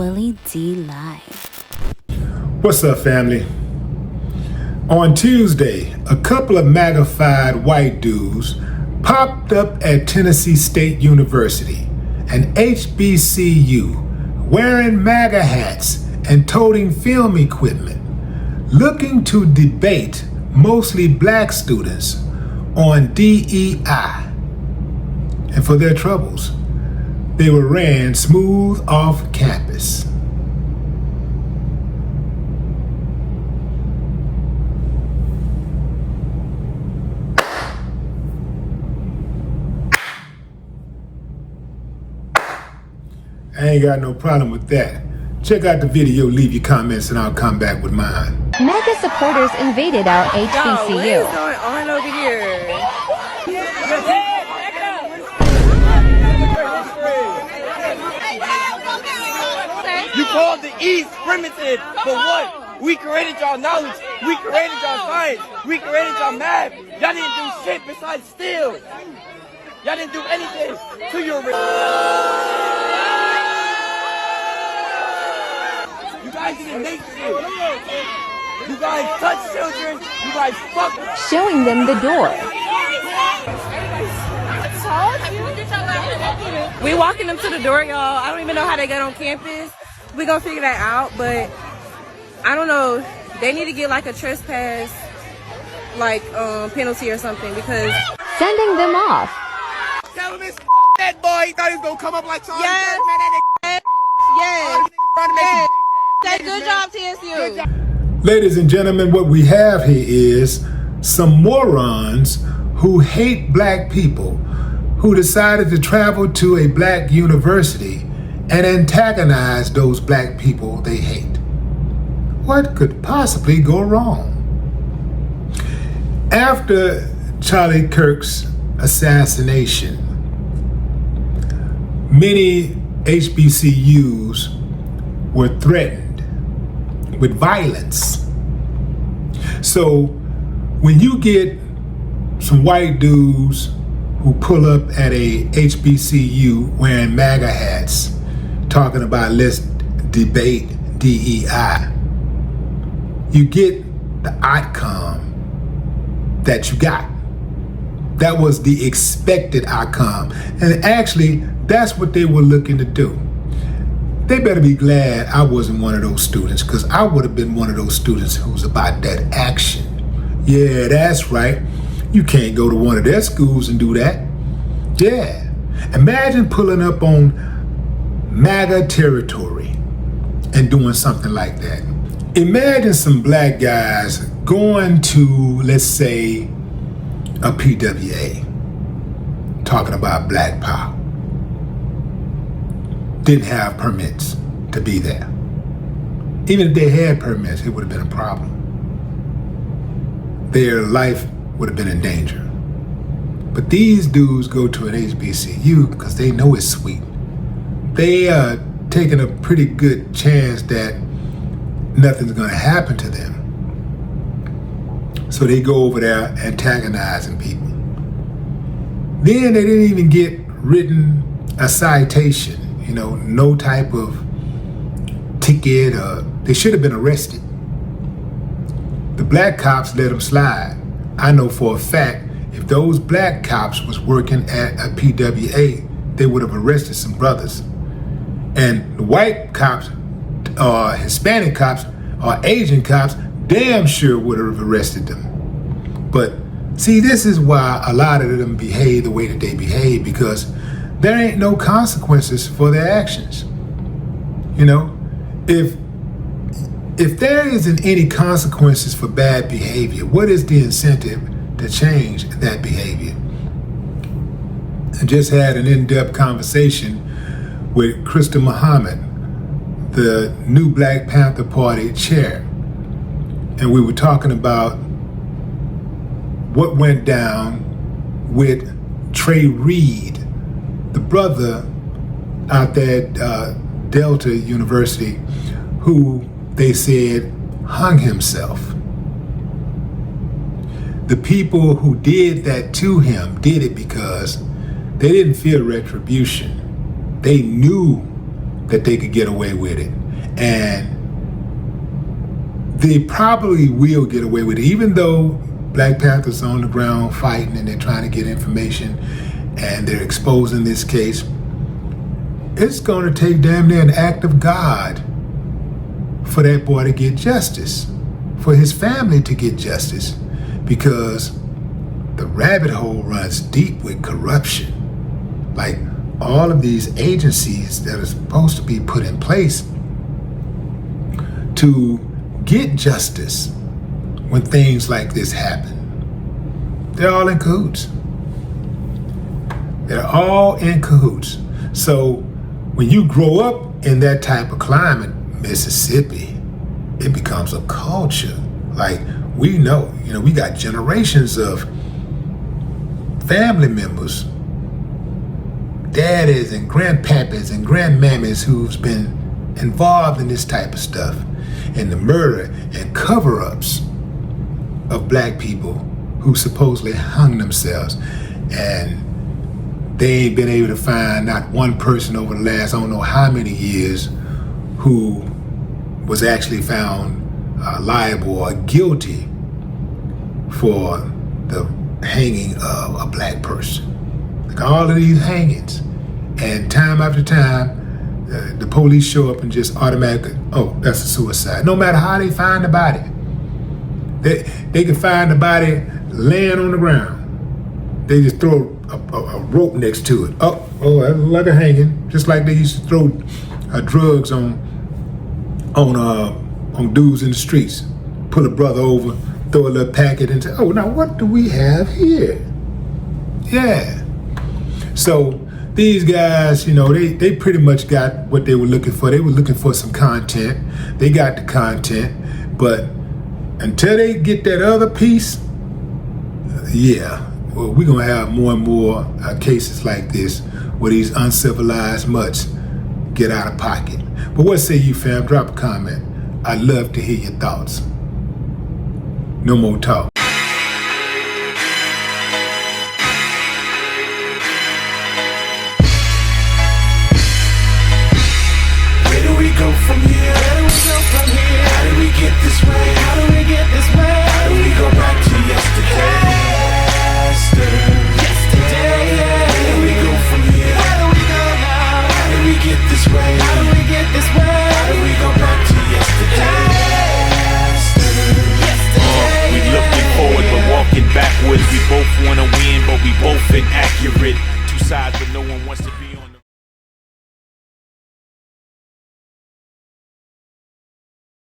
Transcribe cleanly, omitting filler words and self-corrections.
Willie D Live. What's up, family? On Tuesday, a couple of MAGA-fied white dudes popped up at Tennessee State University, an HBCU, wearing MAGA hats and toting film equipment, looking to debate mostly black students on DEI. And for their troubles, they were ran smooth off campus. I ain't got no problem with that. Check out the video, leave your comments, and I'll come back with mine. MAGA supporters invaded our HBCU. What is going on over here? You called the East primitive, but what? We created y'all knowledge. We created y'all science. We created y'all math. Y'all didn't do shit besides steal. Y'all didn't do anything to your... You guys didn't make shit. You guys touch children. You guys fuck. Showing them the door. We walking them to the door, y'all. I don't even know how they got on campus. We gonna figure that out, but I don't know. They need to get like a trespass, like penalty or something, because Sending them off. Tell him it's that boy. He thought he was gonna come up like Charlie yes, Kirk, man. That yes, yes. say good job, TSU. Ladies and gentlemen, what we have here is some morons who hate black people who decided to travel to a black university and antagonize those black people they hate. What could possibly go wrong? After Charlie Kirk's assassination, many HBCUs were threatened with violence. So when you get some white dudes who pull up at a HBCU wearing MAGA hats, talking about let's debate DEI, you get the outcome that you got. That was the expected outcome. And actually, that's what they were looking to do. They better be glad I wasn't one of those students, because I would have been one of those students who's about that action. Yeah, that's right. You can't go to one of their schools and do that. Yeah. Imagine pulling up on MAGA territory and doing something like that. Imagine some black guys going to, let's say, a PWA, talking about black power. Didn't have permits to be there. Even if they had permits, it would have been a problem. Their life would have been in danger. But these dudes go to an HBCU because they know it's sweet. They are taking a pretty good chance that nothing's going to happen to them. So they go over there antagonizing people. Then they didn't even get written a citation, no type of ticket, or they should have been arrested. The black cops let them slide. I know for a fact, if those black cops was working at a PWA, they would have arrested some brothers. And the white cops, or Hispanic cops, or Asian cops, damn sure would have arrested them. But see, this is why a lot of them behave the way that they behave, because there ain't no consequences for their actions. If there isn't any consequences for bad behavior, what is the incentive to change that behavior? I just had an in-depth conversation with Krista Muhammad, the new Black Panther Party chair. And we were talking about what went down with Trey Reed, the brother out there at Delta University, who they said hung himself. The people who did that to him did it because they didn't fear retribution. They knew that they could get away with it. And they probably will get away with it, even though Black Panthers are on the ground fighting and they're trying to get information and they're exposing this case. It's going to take damn near an act of God for that boy to get justice, for his family to get justice, because the rabbit hole runs deep with corruption. Like all of these agencies that are supposed to be put in place to get justice when things like this happen, they're all in cahoots. They're all in cahoots. So when you grow up in that type of climate, Mississippi, it becomes a culture. Like we know, we got generations of family members, daddies and grandpapas and grandmammies who's been involved in this type of stuff, and the murder and cover-ups of Black people who supposedly hung themselves, and they ain't been able to find not one person over the last I don't know how many years who was actually found liable or guilty for the hanging of a Black person. Like all of these hangings, and time after time, the police show up and just automatically, oh, that's a suicide. No matter how they find the body, they can find the body laying on the ground. They just throw a rope next to it. Oh, that's like a hanging, just like they used to throw drugs on dudes in the streets. Pull a brother over, throw a little packet, and say, oh, now what do we have here? Yeah. So these guys, they pretty much got what they were looking for. They were looking for some content. They got the content, but until they get that other piece, well, we're gonna have more and more cases like this where these uncivilized mutts get out of pocket. But what say you, fam? Drop a comment. I'd love to hear your thoughts. No more talk.